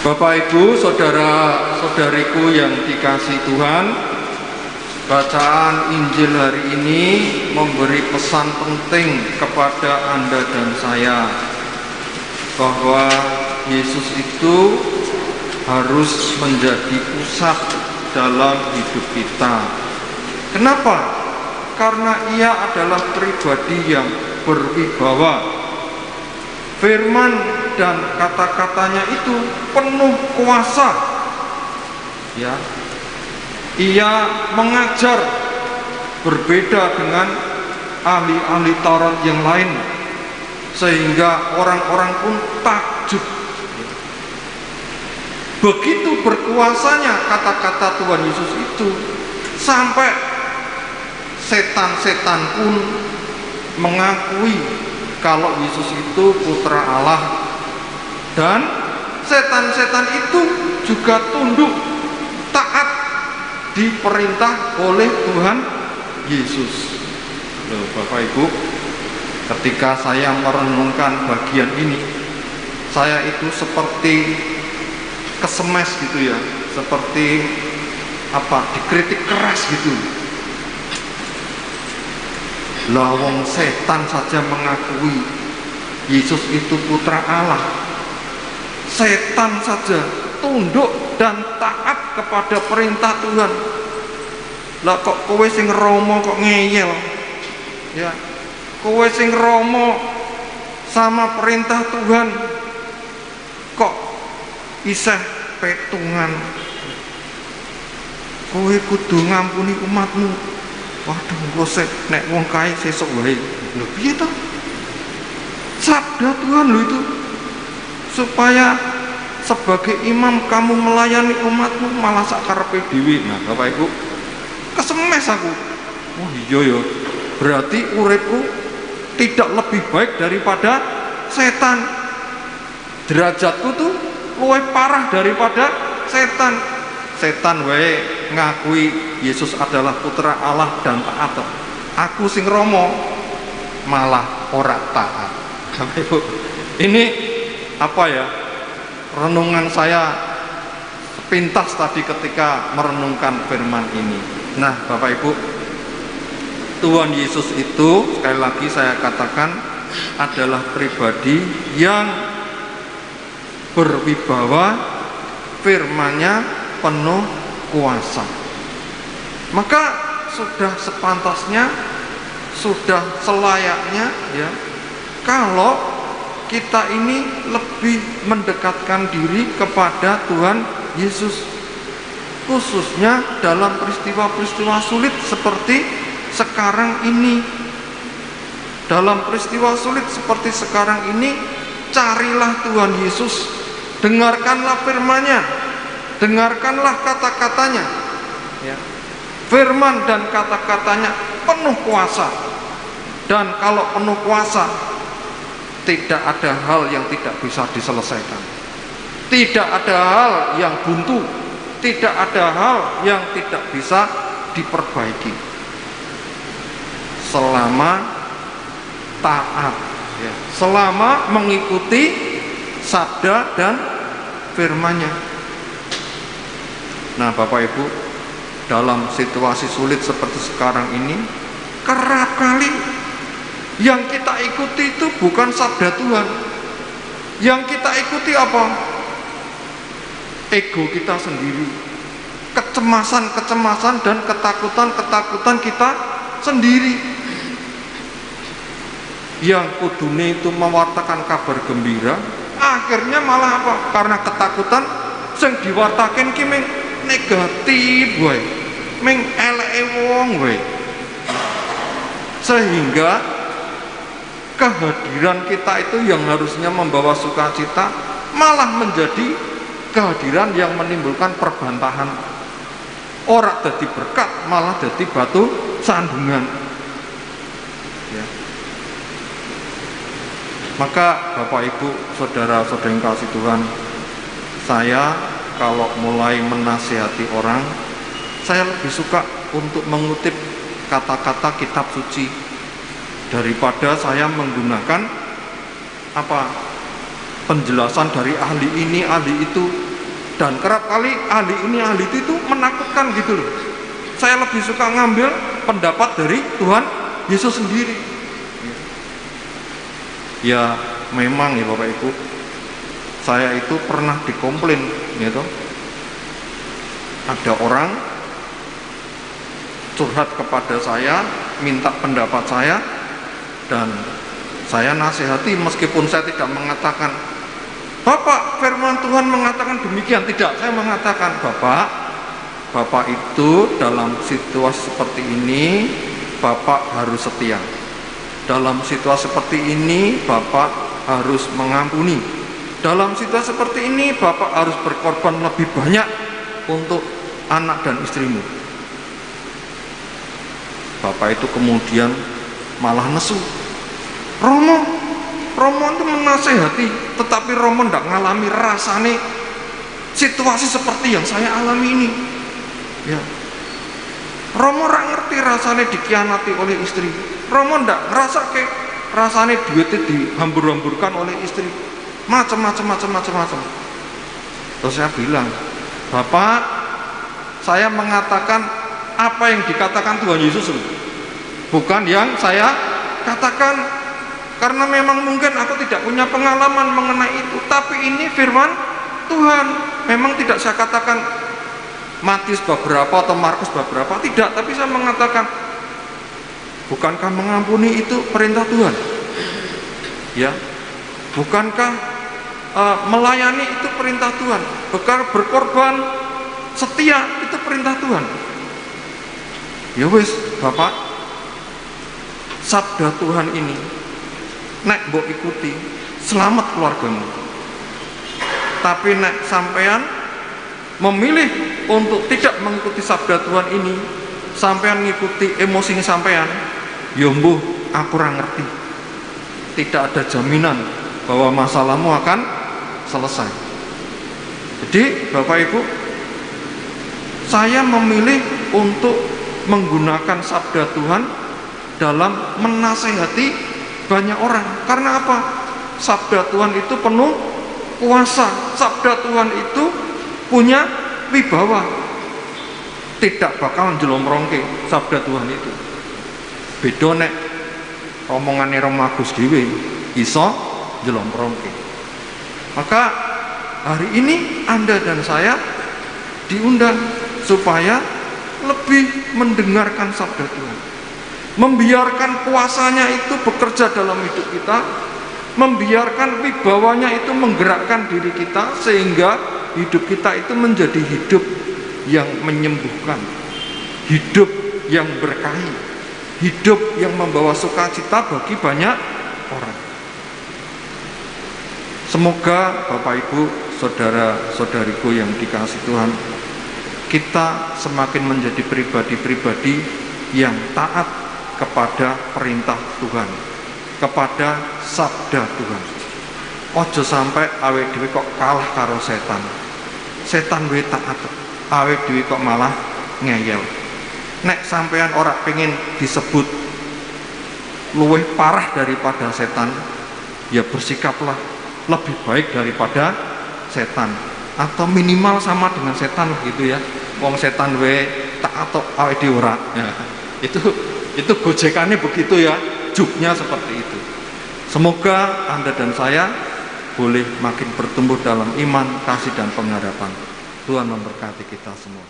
Bapak Ibu, saudara-saudariku yang dikasihi Tuhan, bacaan Injil hari ini memberi pesan penting kepada Anda dan saya bahwa Yesus itu harus menjadi pusat dalam hidup kita. Kenapa? Karena Ia adalah pribadi yang berwibawa. Firman dan kata-katanya itu penuh kuasa. Ya. Ia mengajar berbeda dengan ahli-ahli Taurat yang lain, sehingga orang-orang pun takjub. Begitu berkuasanya kata-kata Tuhan Yesus itu, sampai setan-setan pun mengakui kalau Yesus itu putra Allah, dan setan-setan itu juga tunduk taat diperintah oleh Tuhan Yesus. Loh, Bapak Ibu, ketika saya merenungkan bagian ini, saya itu seperti kesemes gitu ya, seperti dikritik keras gitu. Lawang setan saja mengakui Yesus itu putra Allah. Setan saja tunduk dan taat kepada perintah Tuhan. Lah kok kowe sing romo kok ngeyel? Ya. Kowe sing romo sama perintah Tuhan kok isih petungan. Kowe kudu ngampuni umatmu. Waduh, ngosek nek wong kae sesuk wae. Lho piye to? Sabda Tuhan lho itu. Supaya sebagai imam kamu melayani umatmu malah sak karepe dhewe. Nah, Bapak Ibu, kesemes aku. Oh iya ya. Berarti uripku tidak lebih baik daripada setan. Derajatku tuh luwih parah daripada setan. Setan wae ngakui Yesus adalah putra Allah dan taat. Aku sing romo malah ora taat. Bapak Ibu, ini renungan saya sepintas tadi ketika merenungkan firman ini. Nah, Bapak Ibu, Tuhan Yesus itu sekali lagi saya katakan adalah pribadi yang berwibawa, firman-Nya penuh kuasa. Maka sudah sepantasnya, sudah selayaknya ya, kalau kita ini lebih mendekatkan diri kepada Tuhan Yesus, khususnya dalam peristiwa-peristiwa sulit seperti sekarang ini. Dalam peristiwa sulit seperti sekarang ini, carilah Tuhan Yesus, dengarkanlah firman-Nya, dengarkanlah kata-katanya ya. Firman dan kata-katanya penuh kuasa, dan kalau penuh kuasa tidak ada hal yang tidak bisa diselesaikan, tidak ada hal yang buntu, tidak ada hal yang tidak bisa diperbaiki selama taat ya, selama mengikuti sabda dan firman-Nya. Nah, Bapak Ibu, dalam situasi sulit seperti sekarang ini, kerap kali yang kita ikuti itu bukan sabda Tuhan. Yang kita ikuti apa? Ego kita sendiri, kecemasan-kecemasan dan ketakutan-ketakutan kita sendiri. Yang kudune itu mewartakan kabar gembira, akhirnya malah apa? Karena ketakutan sing diwartaken ki ming negatif wae, ming eleke wong wae, sehingga kehadiran kita itu yang harusnya membawa sukacita malah menjadi kehadiran yang menimbulkan perbantahan. Ora dadi berkat, malah dadi batu sandungan ya. Maka Bapak Ibu, saudara-saudara yang kasih Tuhan, saya kalau mulai menasihati orang, saya lebih suka untuk mengutip kata-kata kitab suci daripada saya menggunakan penjelasan dari ahli ini, ahli itu. Dan kerap kali ahli ini ahli itu menakutkan gitu loh. Saya lebih suka ngambil pendapat dari Tuhan Yesus sendiri. Ya memang ya Bapak Ibu, saya itu pernah dikomplain gitu. Ada orang curhat kepada saya, minta pendapat saya, dan saya nasihati meskipun saya tidak mengatakan, Bapak, firman Tuhan mengatakan demikian. Tidak, saya mengatakan, Bapak itu dalam situasi seperti ini, Bapak harus setia. Dalam situasi seperti ini, Bapak harus mengampuni. Dalam situasi seperti ini, Bapak harus berkorban lebih banyak untuk anak dan istrimu. Bapak itu kemudian malah nesu. Romo itu menasehati, tetapi Romo tidak ngalami rasane situasi seperti yang saya alami ini. Ya. Romo ora ngerti rasane dikhianati oleh istri. Romo ndak ngerasa kayak rasane duitnya dihambur-hamburkan oleh istri. Macam-macam. Terus saya bilang, Bapak, saya mengatakan apa yang dikatakan Tuhan Yesus, bukan yang saya katakan, karena memang mungkin aku tidak punya pengalaman mengenai itu. Tapi ini firman Tuhan. Memang tidak saya katakan Matius bab berapa atau Markus bab berapa, tidak, tapi saya mengatakan, bukankah mengampuni itu perintah Tuhan? Ya, bukankah melayani itu perintah Tuhan? Berkorban setia itu perintah Tuhan? Ya wis, Bapak, sabda Tuhan ini nek mbok ikuti, selamat keluargamu. Tapi nek sampean memilih untuk tidak mengikuti sabda Tuhan ini, sampean ngikuti emosi sampean, ya mbuh aku ora ngerti. Tidak ada jaminan bahwa masalahmu akan selesai. Jadi Bapak Ibu, saya memilih untuk menggunakan sabda Tuhan dalam menasehati banyak orang. Karena apa? Sabda Tuhan itu penuh kuasa. Sabda Tuhan itu punya wibawa. Tidak bakal njlomrongke sabda Tuhan itu. Beda nek omongane Romo Agus dhewe iso njlomrongke. Maka hari ini Anda dan saya diundang supaya lebih mendengarkan sabda Tuhan, membiarkan kuasanya itu bekerja dalam hidup kita, membiarkan wibawanya itu menggerakkan diri kita, sehingga hidup kita itu menjadi hidup yang menyembuhkan, hidup yang berkahi, hidup yang membawa sukacita bagi banyak orang. Semoga Bapak Ibu, saudara-saudariku yang dikasihi Tuhan, kita semakin menjadi pribadi-pribadi yang taat kepada perintah Tuhan, kepada sabda Tuhan. Ojo sampai awake dhewe kok kalah karo setan. Setan wae taat, awake dhewe kok malah ngeyel. Nek sampean ora pengen disebut luwih parah daripada setan, ya bersikaplah lebih baik daripada setan, atau minimal sama dengan setan gitu ya. Wong setan wae taat tok awake dhewe ora. Ya, itu gojekannya begitu ya, jubnya seperti itu. Semoga Anda dan saya boleh makin bertumbuh dalam iman, kasih dan pengharapan. Tuhan memberkati kita semua.